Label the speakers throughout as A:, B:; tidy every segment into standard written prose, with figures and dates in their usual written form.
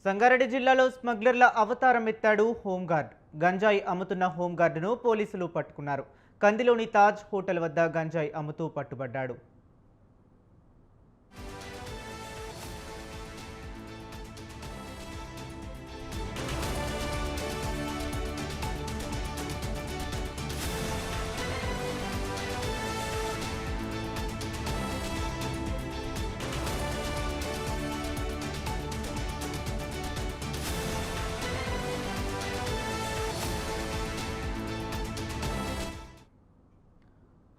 A: సంగారెడ్డి జిల్లాలో స్మగ్లర్ల అవతారం ఎత్తాడు హోంగార్డ్. గంజాయి అమ్ముతున్న హోంగార్డును పోలీసులు పట్టుకున్నారు. కందిలోని తాజ్ హోటల్ వద్ద గంజాయి అమ్ముతూ పట్టుబడ్డాడు.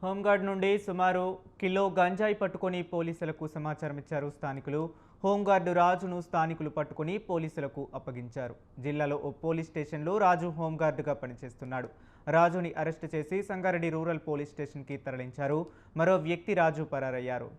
A: హోంగార్డ్ నుండి సుమారు కిలో గంజాయి పట్టుకొని పోలీసులకు సమాచారం ఇచ్చారు స్థానికులు. హోంగార్డు రాజును స్థానికులు పట్టుకొని పోలీసులకు అప్పగించారు. జిల్లాలో ఓ పోలీస్ స్టేషన్లో రాజు హోంగార్డుగా పనిచేస్తున్నాడు. రాజుని అరెస్టు చేసి సంగారెడ్డి రూరల్ పోలీస్ స్టేషన్కి తరలించారు. మరో వ్యక్తి రాజు పరారయ్యారు.